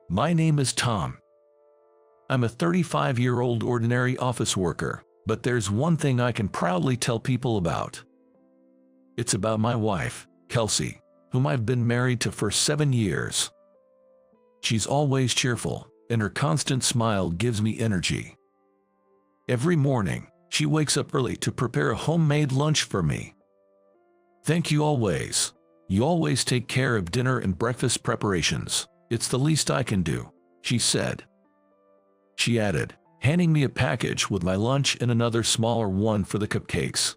My name is Tom. I'm a 35-year-old ordinary office worker, but there's one thing I can proudly tell people about. It's about my wife, Kelsey, whom I've been married to for 7 years. She's always cheerful, and her constant smile gives me energy. Every morning, she wakes up early to prepare a homemade lunch for me. Thank you always. You always take care of dinner and breakfast preparations. It's the least I can do, she said. She added, handing me a package with my lunch and another smaller one for the cupcakes.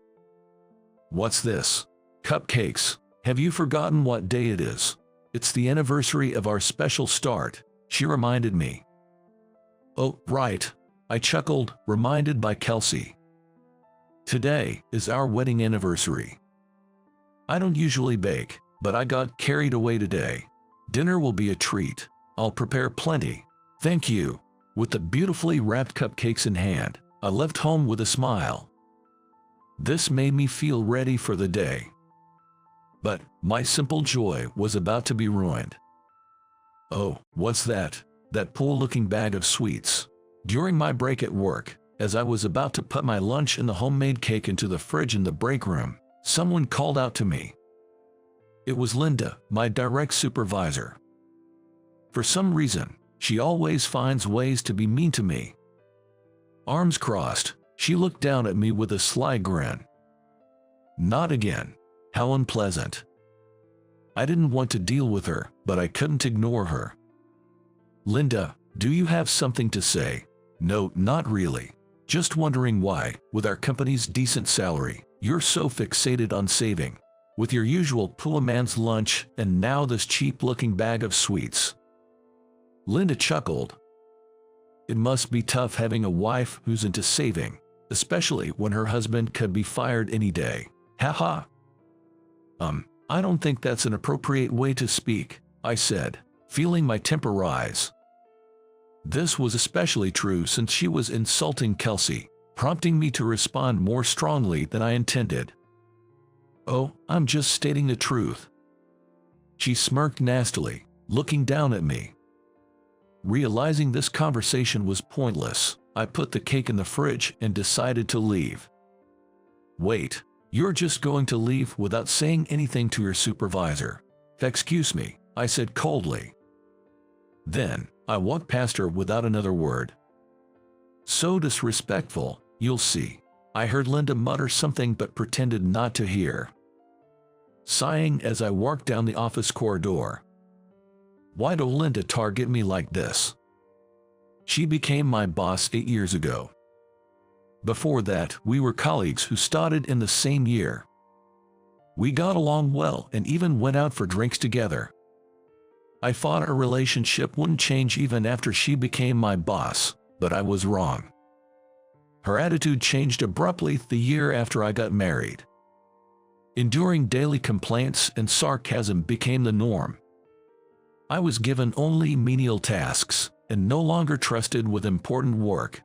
What's this? Cupcakes? Have you forgotten what day it is? It's the anniversary of our special start, she reminded me. Oh, right, I chuckled, reminded by Kelsey. Today is our wedding anniversary. I don't usually bake, but I got carried away today. Dinner will be a treat. I'll prepare plenty. Thank you. With the beautifully wrapped cupcakes in hand, I left home with a smile. This made me feel ready for the day. But my simple joy was about to be ruined. Oh, what's that? That pool-looking bag of sweets. During my break at work, as I was about to put my lunch and the homemade cake into the fridge in the break room, someone called out to me. It was Linda, my direct supervisor. For some reason, she always finds ways to be mean to me. Arms crossed, she looked down at me with a sly grin. Not again. How unpleasant. I didn't want to deal with her, but I couldn't ignore her. Linda, do you have something to say? No, not really. Just wondering why, with our company's decent salary, you're so fixated on saving. With your usual poor man's lunch and now this cheap-looking bag of sweets. Linda chuckled. It must be tough having a wife who's into saving, especially when her husband could be fired any day. Haha. I don't think that's an appropriate way to speak, I said, feeling my temper rise. This was especially true since she was insulting Kelsey, prompting me to respond more strongly than I intended. Oh, I'm just stating the truth. She smirked nastily, looking down at me. Realizing this conversation was pointless, I put the cake in the fridge and decided to leave. Wait, you're just going to leave without saying anything to your supervisor? Excuse me, I said coldly. Then, I walked past her without another word. So disrespectful, you'll see. I heard Linda mutter something but pretended not to hear. Sighing as I walked down the office corridor. Why'd Linda target me like this? She became my boss 8 years ago. Before that, we were colleagues who started in the same year. We got along well and even went out for drinks together. I thought our relationship wouldn't change even after she became my boss, but I was wrong. Her attitude changed abruptly the year after I got married. Enduring daily complaints and sarcasm became the norm. I was given only menial tasks and no longer trusted with important work.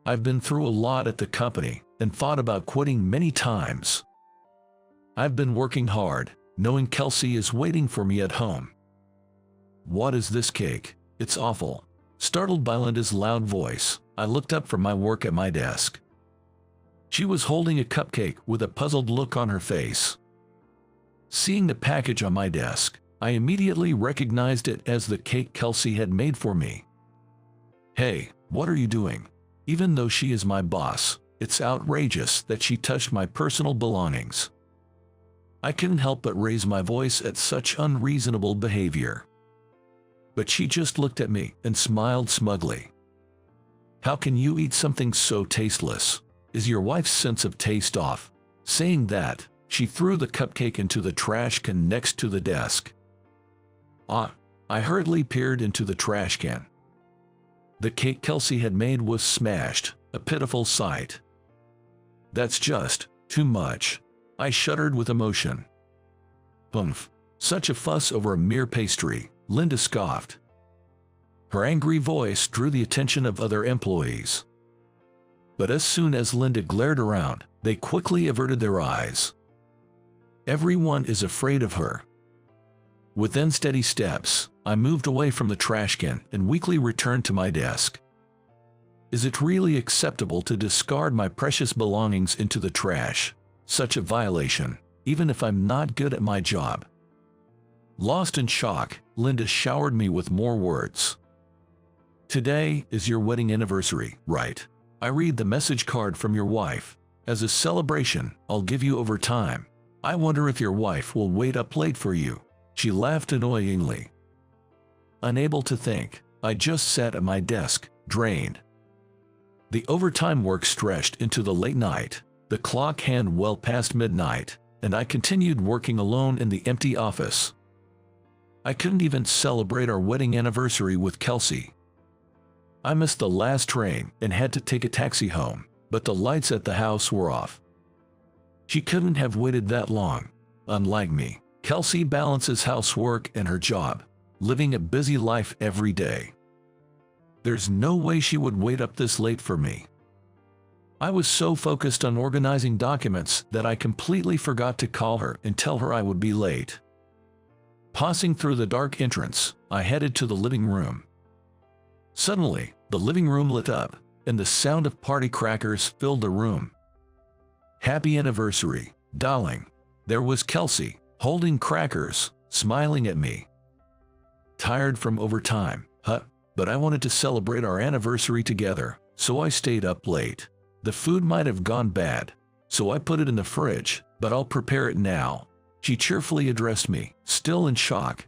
I've been through a lot at the company and thought about quitting many times. I've been working hard, knowing Kelsey is waiting for me at home. What is this cake? It's awful. Startled by Linda's loud voice, I looked up from my work at my desk. She was holding a cupcake with a puzzled look on her face. Seeing the package on my desk, I immediately recognized it as the cake Kelsey had made for me. Hey, what are you doing? Even though she is my boss, it's outrageous that she touched my personal belongings. I couldn't help but raise my voice at such unreasonable behavior. But she just looked at me and smiled smugly. How can you eat something so tasteless? Is your wife's sense of taste off? Saying that, she threw the cupcake into the trash can next to the desk. I hurriedly peered into the trash can. The cake Kelsey had made was smashed, a pitiful sight. That's just too much. I shuddered with emotion. Humph, such a fuss over a mere pastry, Linda scoffed. Her angry voice drew the attention of other employees. But as soon as Linda glared around, they quickly averted their eyes. Everyone is afraid of her. With unsteady steps, I moved away from the trash can and weakly returned to my desk. Is it really acceptable to discard my precious belongings into the trash? Such a violation, even if I'm not good at my job. Lost in shock, Linda showered me with more words. Today is your wedding anniversary, right? I read the message card from your wife. As a celebration, I'll give you overtime. I wonder if your wife will wait up late for you. She laughed annoyingly. Unable to think, I just sat at my desk, drained. The overtime work stretched into the late night, the clock hand well past midnight, and I continued working alone in the empty office. I couldn't even celebrate our wedding anniversary with Kelsey. I missed the last train and had to take a taxi home, but the lights at the house were off. She couldn't have waited that long. Unlike me, Kelsey balances housework and her job, living a busy life every day. There's no way she would wait up this late for me. I was so focused on organizing documents that I completely forgot to call her and tell her I would be late. Passing through the dark entrance, I headed to the living room. Suddenly, the living room lit up, and the sound of party crackers filled the room. Happy anniversary, darling. There was Kelsey, holding crackers, smiling at me. Tired from overtime, but I wanted to celebrate our anniversary together, so I stayed up late. The food might have gone bad, so I put it in the fridge, but I'll prepare it now. She cheerfully addressed me, still in shock.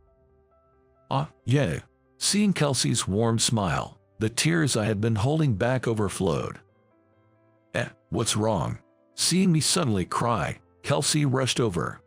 Yeah. Seeing Kelsey's warm smile, the tears I had been holding back overflowed. What's wrong? Seeing me suddenly cry, Kelsey rushed over.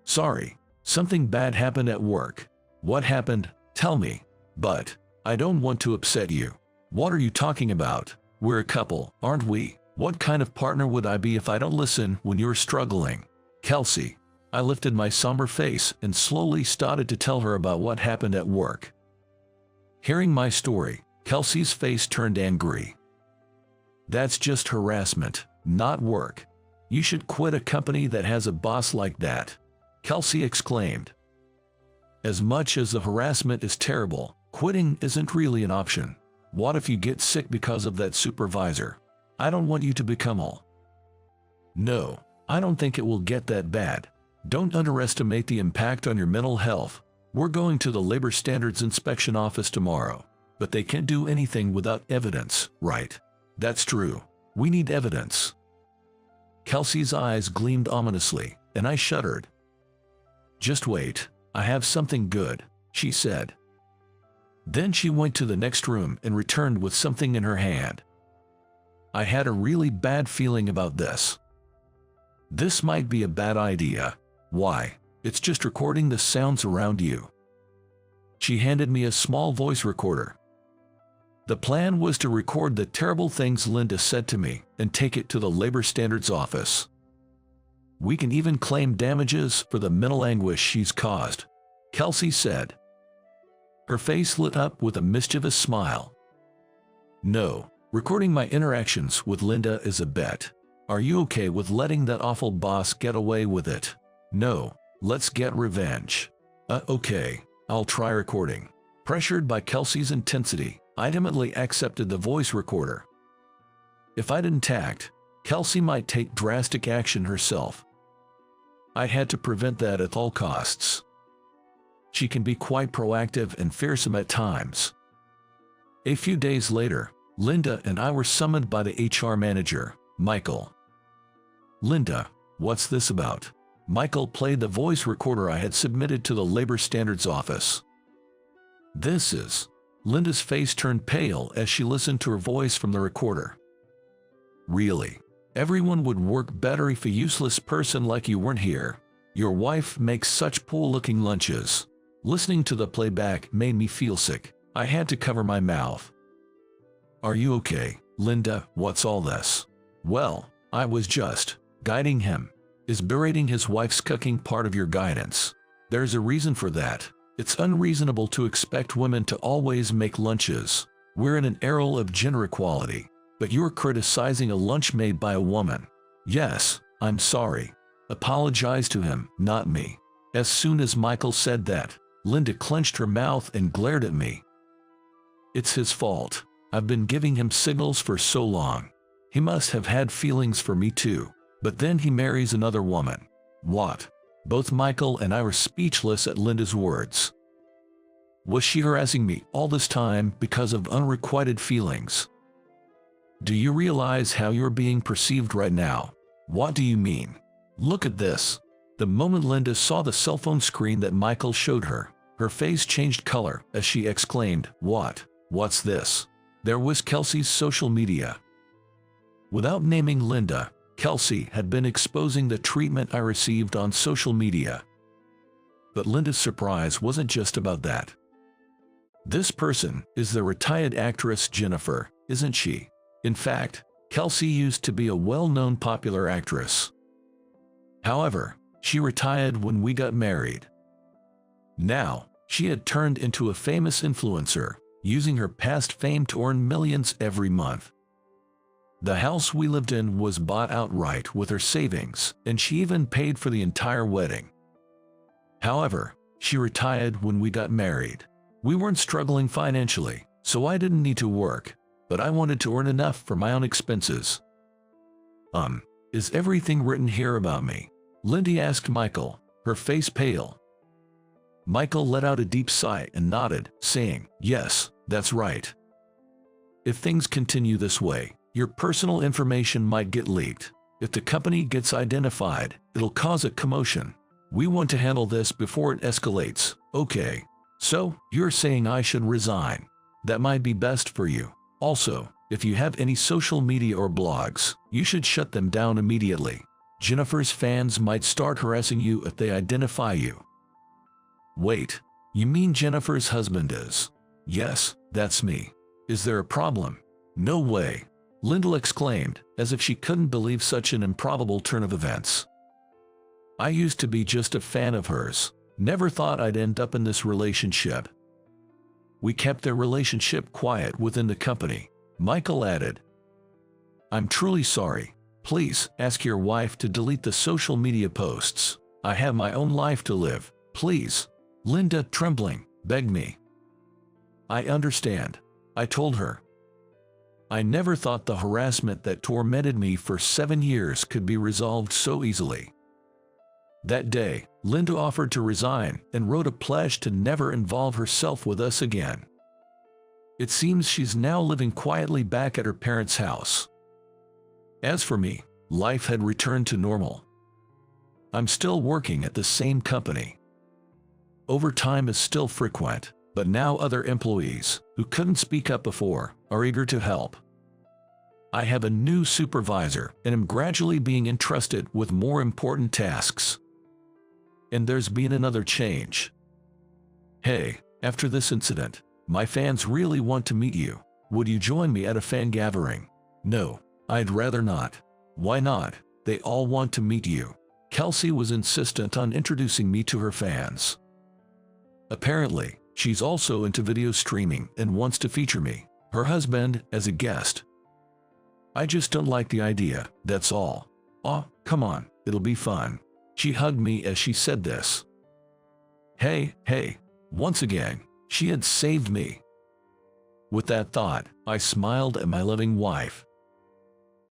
Sorry, something bad happened at work. What happened? Tell me. But I don't want to upset you. What are you talking about? We're a couple, aren't we? What kind of partner would I be if I don't listen when you're struggling? Kelsey. I lifted my somber face and slowly started to tell her about what happened at work. Hearing my story, Kelsey's face turned angry. That's just harassment, not work. You should quit a company that has a boss like that, Kelsey exclaimed. As much as the harassment is terrible, quitting isn't really an option. What if you get sick because of that supervisor? I don't want you to become ill. No, I don't think it will get that bad. Don't underestimate the impact on your mental health. We're going to the Labor Standards Inspection Office tomorrow, but they can't do anything without evidence, right? That's true. We need evidence. Kelsey's eyes gleamed ominously, and I shuddered. Just wait, I have something good, she said. Then she went to the next room and returned with something in her hand. I had a really bad feeling about this. This might be a bad idea. Why? It's just recording the sounds around you. She handed me a small voice recorder. The plan was to record the terrible things Linda said to me and take it to the Labor Standards Office. We can even claim damages for the mental anguish she's caused, Kelsey said. Her face lit up with a mischievous smile. No, recording my interactions with Linda is a bet. Are you okay with letting that awful boss get away with it? No, let's get revenge. Okay, I'll try recording. Pressured by Kelsey's intensity, I ultimately accepted the voice recorder. If I didn't act, Kelsey might take drastic action herself. I had to prevent that at all costs. She can be quite proactive and fearsome at times. A few days later, Linda and I were summoned by the HR manager, Michael. Linda, what's this about? Michael played the voice recorder I had submitted to the Labor Standards Office. This is... Linda's face turned pale as she listened to her voice from the recorder. Really? Everyone would work better if a useless person like you weren't here. Your wife makes such poor-looking lunches. Listening to the playback made me feel sick. I had to cover my mouth. Are you okay, Linda? What's all this? Well, I was just guiding him. Is berating his wife's cooking part of your guidance? There's a reason for that. It's unreasonable to expect women to always make lunches. We're in an era of gender equality, but you're criticizing a lunch made by a woman. Yes, I'm sorry. Apologize to him, not me. As soon as Michael said that, Linda clenched her mouth and glared at me. It's his fault. I've been giving him signals for so long. He must have had feelings for me too. But then he marries another woman. What? Both Michael and I were speechless at Linda's words. Was she harassing me all this time because of unrequited feelings? Do you realize how you're being perceived right now? What do you mean? Look at this. The moment Linda saw the cell phone screen that Michael showed her, her face changed color as she exclaimed, "What? What's this?" There was Kelsey's social media. Without naming Linda, Kelsey had been exposing the treatment I received on social media. But Linda's surprise wasn't just about that. This person is the retired actress Jennifer, isn't she? In fact, Kelsey used to be a well-known popular actress. However, she retired when we got married. Now, she had turned into a famous influencer, using her past fame to earn millions every month. The house we lived in was bought outright with her savings, and she even paid for the entire wedding. However, she retired when we got married. We weren't struggling financially, so I didn't need to work, but I wanted to earn enough for my own expenses. Is everything written here about me? Lindy asked Michael, her face pale. Michael let out a deep sigh and nodded, saying, "Yes, that's right. If things continue this way, your personal information might get leaked. If the company gets identified, it'll cause a commotion. We want to handle this before it escalates, okay? So, you're saying I should resign. That might be best for you. Also, if you have any social media or blogs, you should shut them down immediately. Jennifer's fans might start harassing you if they identify you." Wait, you mean Jennifer's husband is? Yes, that's me. Is there a problem? No way, Linda exclaimed, as if she couldn't believe such an improbable turn of events. I used to be just a fan of hers. Never thought I'd end up in this relationship. We kept their relationship quiet within the company, Michael added. I'm truly sorry. Please ask your wife to delete the social media posts. I have my own life to live. Please. Linda, trembling, begged me. I understand, I told her. I never thought the harassment that tormented me for 7 years could be resolved so easily. That day, Linda offered to resign and wrote a pledge to never involve herself with us again. It seems she's now living quietly back at her parents' house. As for me, life had returned to normal. I'm still working at the same company. Overtime is still frequent, but now other employees, who couldn't speak up before, are eager to help. I have a new supervisor and am gradually being entrusted with more important tasks. And there's been another change. Hey, after this incident, my fans really want to meet you. Would you join me at a fan gathering? No, I'd rather not. Why not? They all want to meet you. Kelsey was insistent on introducing me to her fans. Apparently, she's also into video streaming and wants to feature me, her husband, as a guest. I just don't like the idea, that's all. Oh, come on, it'll be fun. She hugged me as she said this. Hey, once again, she had saved me. With that thought, I smiled at my loving wife.